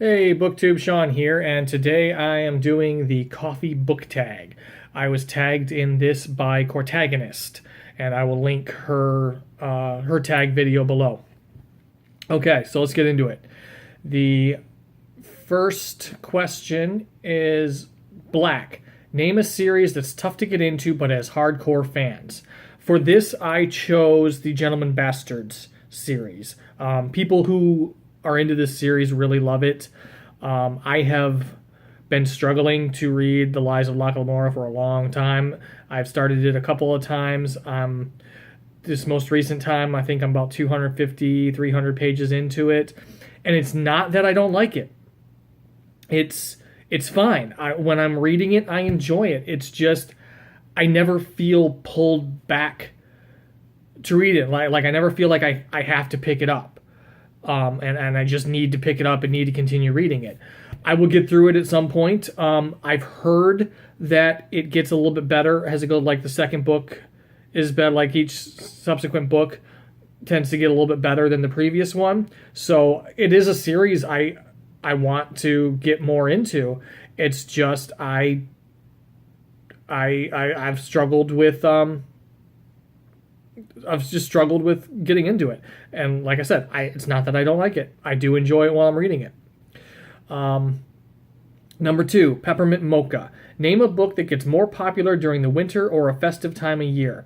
Hey, BookTube Sean here, and today I am doing the coffee book tag. I was tagged in this by Courtagonist, and I will link her tag video below. Okay, so let's get into it. The first question is Black. Name a series that's tough to get into but has hardcore fans. For this, I chose the Gentleman Bastards series. People who are into this series really love it. I have been struggling to read The Lies of Locke Lamora for a long time. I've started it a couple of times. This most recent time, I think I'm about 250, 300 pages into it. And it's not that I don't like it. It's fine. When I'm reading it, I enjoy it. It's just I never feel pulled back to read it. Like I never feel like I have to pick it up. And I just need to pick it up and need to continue reading it. I will get through it at some point. I've heard that it gets a little bit better as it goes. Like the second book is better. Like each subsequent book tends to get a little bit better than the previous one. So it is a series I want to get more into. It's just I've struggled with I've just struggled with getting into it. And like I said, it's not that I don't like it. I do enjoy it while I'm reading it. Number 2, Peppermint Mocha. Name a book that gets more popular during the winter or a festive time of year.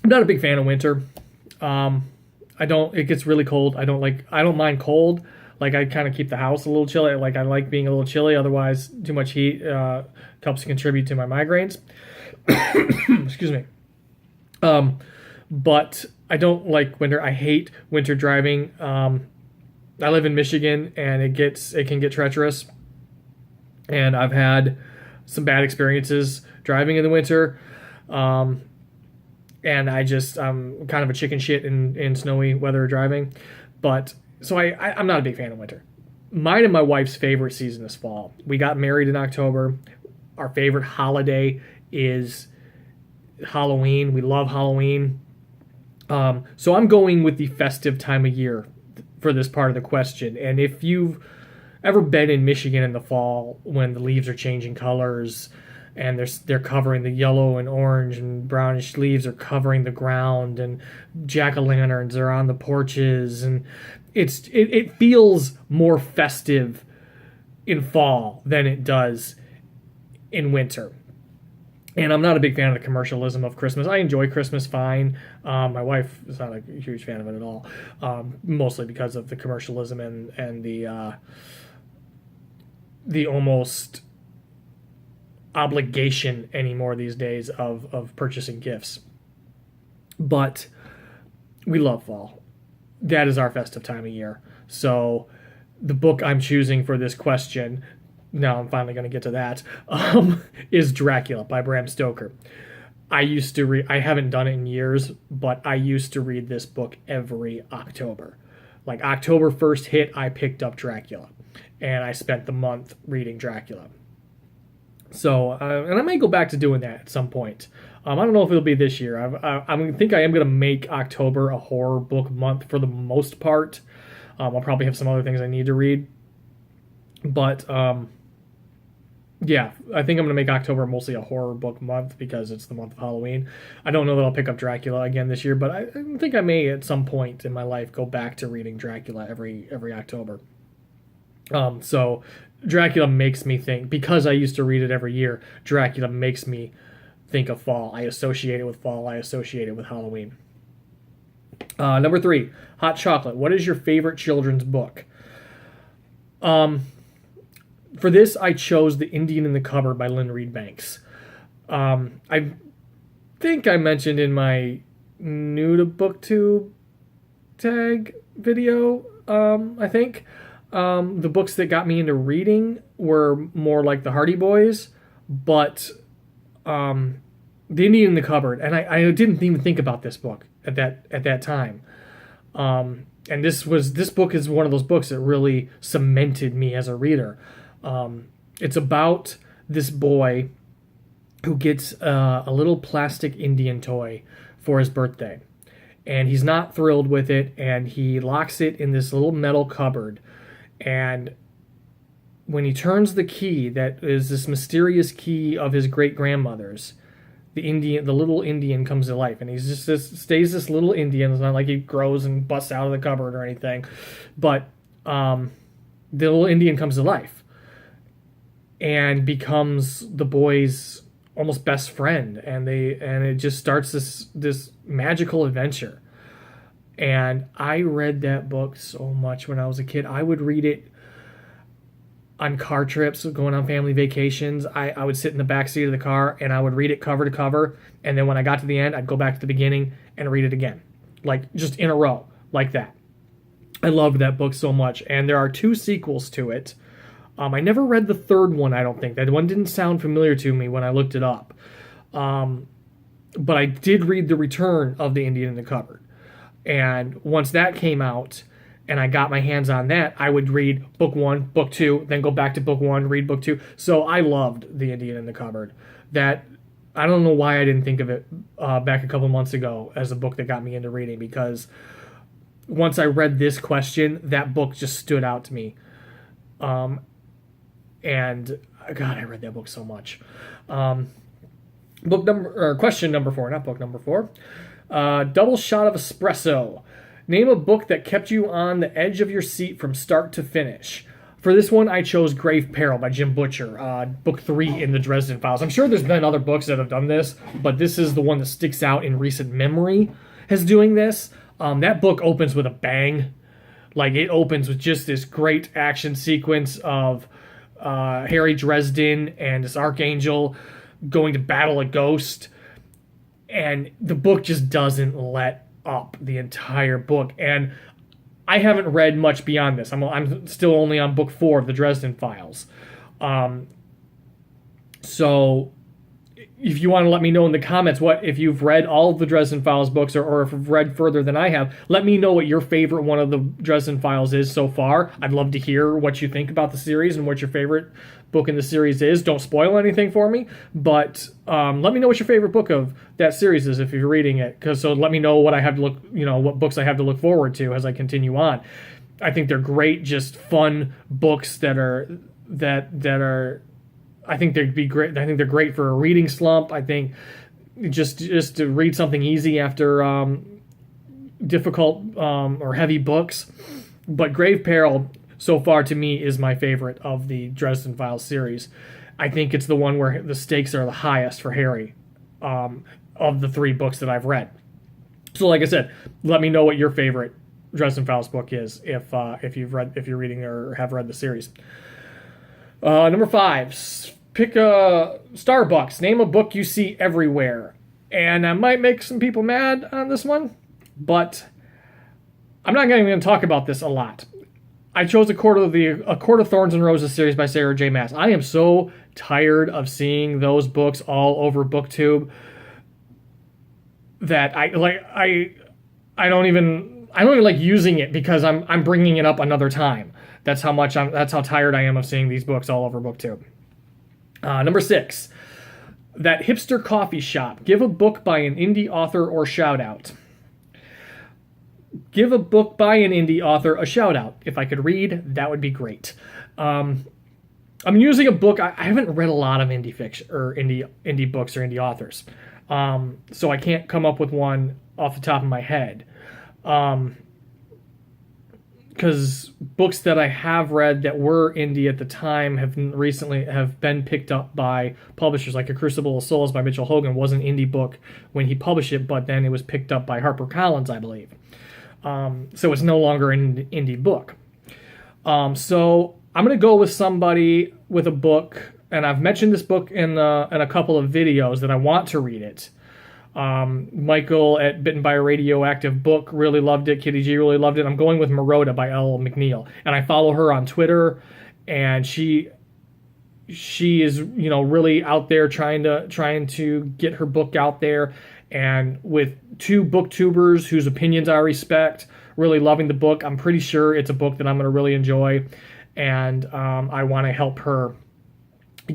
I'm not a big fan of winter. It gets really cold. I don't mind cold. Like I kind of keep the house a little chilly. Like I like being a little chilly. Otherwise, too much heat helps to contribute to my migraines. Excuse me. But I don't like winter. I hate winter driving. I live in Michigan, and it can get treacherous. And I've had some bad experiences driving in the winter. And I'm kind of a chicken shit in snowy weather driving. But so I'm not a big fan of winter. Mine and my wife's favorite season is fall. We got married in October. Our favorite holiday is Halloween. We love Halloween. So I'm going with the festive time of year for this part of the question. And if you've ever been in Michigan in the fall when the leaves are changing colors and they're covering the yellow and orange and brownish leaves are covering the ground and jack-o'-lanterns are on the porches, and it feels more festive in fall than it does in winter. And I'm not a big fan of the commercialism of Christmas. I enjoy Christmas fine. My wife is not a huge fan of it at all, mostly because of the commercialism and the almost obligation anymore these days of purchasing gifts. But we love fall. That is our festive time of year. So the book I'm choosing for this question, now I'm finally going to get to that, is Dracula by Bram Stoker. I haven't done it in years, but I used to read this book every October. Like October 1st hit, I picked up Dracula, and I spent the month reading Dracula. So, and I might go back to doing that at some point. I don't know if it'll be this year. I think I am going to make October a horror book month for the most part. I'll probably have some other things I need to read. But, yeah, I think I'm going to make October mostly a horror book month because it's the month of Halloween. I don't know that I'll pick up Dracula again this year, but I think I may at some point in my life go back to reading Dracula every October. So Dracula makes me think, because I used to read it every year, Dracula makes me think of fall. I associate it with fall. I associate it with Halloween. Number 3, Hot Chocolate. What is your favorite children's book? For this, I chose The Indian in the Cupboard by Lynn Reed Banks. I think I mentioned in my new to BookTube tag video, I think, the books that got me into reading were more like the Hardy Boys, but The Indian in the Cupboard, and I didn't even think about this book at that time. And this book is one of those books that really cemented me as a reader. It's about this boy who gets a little plastic Indian toy for his birthday. And he's not thrilled with it, and he locks it in this little metal cupboard. And when he turns the key, that is this mysterious key of his great-grandmother's, the little Indian comes to life, and he's just stays this little Indian. It's not like he grows and busts out of the cupboard or anything, but the little Indian comes to life and becomes the boy's almost best friend, and it just starts this magical adventure. And I read that book so much when I was a kid. I would read it on car trips, going on family vacations. I would sit in the back seat of the car and I would read it cover to cover. And then when I got to the end, I'd go back to the beginning and read it again. Like just in a row, like that. I loved that book so much. And there are 2 sequels to it. I never read the third one, I don't think. That one didn't sound familiar to me when I looked it up. But I did read The Return of the Indian in the Cupboard. And once that came out, and I got my hands on that, I would read book 1, book 2, then go back to book 1, read book 2. So I loved The Indian in the Cupboard. That, I don't know why I didn't think of it back a couple months ago as a book that got me into reading, because once I read this question, that book just stood out to me. And God, I read that book so much. Question number 4, not book number 4. Double shot of espresso. Name a book that kept you on the edge of your seat from start to finish. For this one, I chose Grave Peril by Jim Butcher, book 3 in the Dresden Files. I'm sure there's been other books that have done this, but this is the one that sticks out in recent memory as doing this. That book opens with a bang. Like, it opens with just this great action sequence of Harry Dresden and this archangel going to battle a ghost. And the book just doesn't let up the entire book. And I haven't read much beyond this. I'm still only on book 4 of the Dresden Files. So if you want to let me know in the comments if you've read all of the Dresden Files books or if you've read further than I have, let me know what your favorite one of the Dresden Files is so far. I'd love to hear what you think about the series and what your favorite book in the series is. Don't spoil anything for me, but let me know what your favorite book of that series is if you're reading it, so let me know what I have to look, what books I have to look forward to as I continue on. I think they're great, just fun books that are I think they'd be great. I think they're great for a reading slump. I think just to read something easy after difficult or heavy books. But Grave Peril, so far to me, is my favorite of the Dresden Files series. I think it's the one where the stakes are the highest for Harry of the 3 books that I've read. So, like I said, let me know what your favorite Dresden Files book is if you're reading or have read the series. Number 5, pick a Starbucks. Name a book you see everywhere. And I might make some people mad on this one, but I'm not going to talk about this a lot. I chose A Court of Thorns and Roses series by Sarah J. Maas. I am so tired of seeing those books all over BookTube that I don't even like using it because I'm bringing it up another time. That's how tired I am of seeing these books all over BookTube. Number 6, That Hipster Coffee Shop. Give a book by an indie author or shout out. Give a book by an indie author a shout out. If I could read, that would be great. I'm using a book. I haven't read a lot of indie fiction or indie books or indie authors, so I can't come up with one off the top of my head. Because books that I have read that were indie at the time have been picked up by publishers. Like A Crucible of Souls by Mitchell Hogan was an indie book when he published it, but then it was picked up by HarperCollins, I believe. So it's no longer an indie book. So I'm going to go with somebody with a book, and I've mentioned this book in a couple of videos that I want to read it. Michael at Bitten by a Radioactive Book really loved it. Kitty G really loved it. I'm going with Maroda by L.L. McNeil, and I follow her on Twitter, and she is really out there trying to get her book out there, and with 2 booktubers whose opinions I respect, really loving the book. I'm pretty sure it's a book that I'm going to really enjoy, and I want to help her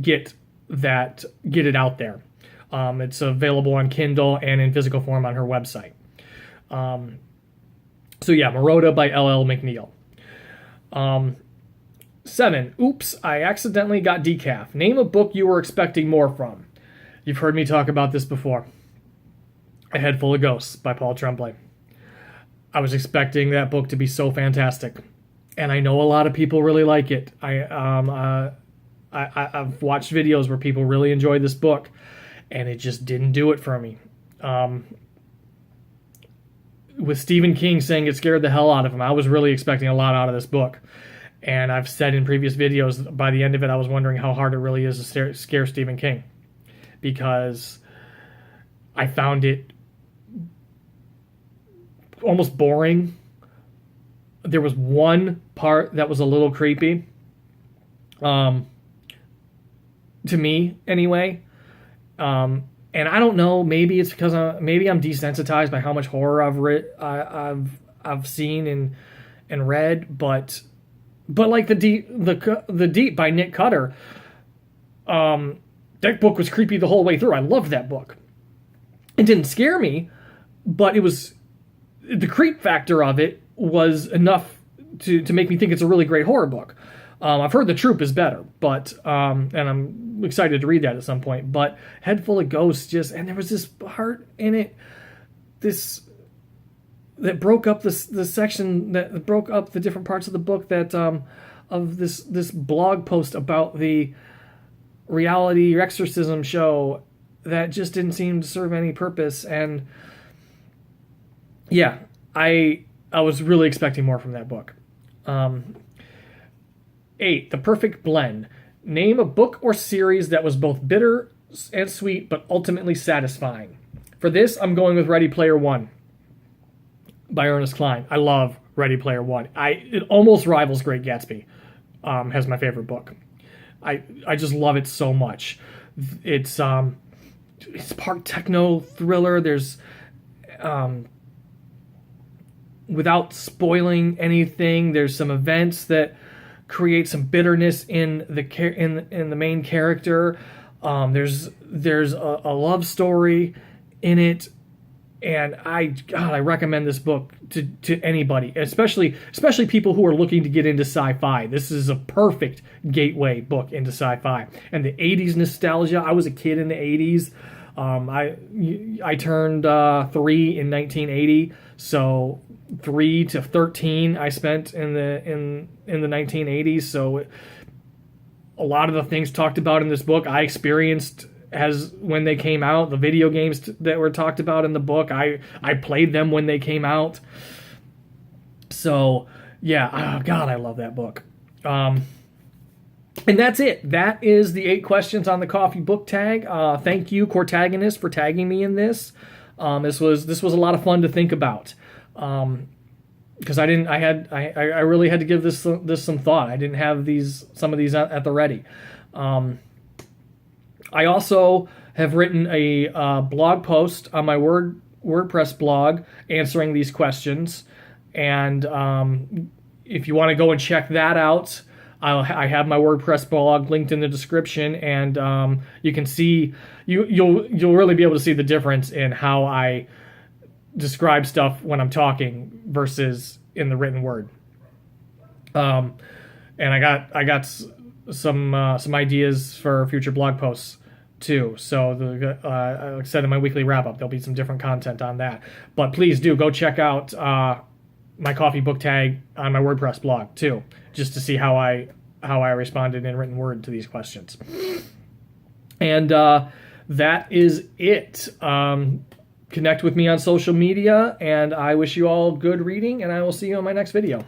get it out there. It's available on Kindle and in physical form on her website. So yeah, Maroda by L.L. McNeil. 7. Oops, I accidentally got decaf. Name a book you were expecting more from. You've heard me talk about this before. A Head Full of Ghosts by Paul Tremblay. I was expecting that book to be so fantastic, and I know a lot of people really like it. I've watched videos where people really enjoy this book, and it just didn't do it for me. With Stephen King saying it scared the hell out of him, I was really expecting a lot out of this book. And I've said in previous videos, by the end of it, I was wondering how hard it really is to scare Stephen King, because I found it almost boring. There was one part that was a little creepy, to me anyway. And I don't know, maybe it's because maybe I'm desensitized by how much horror I've seen and read, but like the Deep by Nick Cutter, that book was creepy the whole way through. I loved that book. It didn't scare me, but it was, the creep factor of it was enough to make me think it's a really great horror book. I've heard The Troop is better, but and I'm excited to read that at some point. But Head Full of Ghosts, and there was this part in it, that broke up the section, that broke up the different parts of the book, that of this blog post about the reality exorcism show that just didn't seem to serve any purpose. And yeah, I was really expecting more from that book. 8. The Perfect Blend. Name a book or series that was both bitter and sweet, but ultimately satisfying. For this, I'm going with Ready Player One by Ernest Cline. I love Ready Player One. It almost rivals Great Gatsby as my favorite book. I just love it so much. It's part techno thriller. There's without spoiling anything, there's some events that create some bitterness in the main character. There's a love story in it. And I recommend this book to anybody, especially people who are looking to get into sci-fi. This is a perfect gateway book into sci-fi. And the 80s nostalgia. I was a kid in the 80s. I turned 3 in 1980, so 3 to 13 I spent in the 1980s. So a lot of the things talked about in this book I experienced as when they came out. The video games that were talked about in the book, I played them when they came out. So yeah, oh God, I love that book. And that's it. That is the 8 questions on the coffee book tag. Thank you, Courtagonist, for tagging me in this. This was a lot of fun to think about. Because I really had to give this some thought. I didn't have some of these at the ready. I also have written a blog post on my WordPress blog answering these questions, and if you want to go and check that out, I have my WordPress blog linked in the description, and you can see you'll really be able to see the difference in how I describe stuff when I'm talking versus in the written word. And I got some ideas for future blog posts too. So like I said in my weekly wrap up, there'll be some different content on that. But please do go check out my coffee book tag on my WordPress blog too, just to see how I responded in written word to these questions. And that is it. Connect with me on social media, and I wish you all good reading, and I will see you on my next video.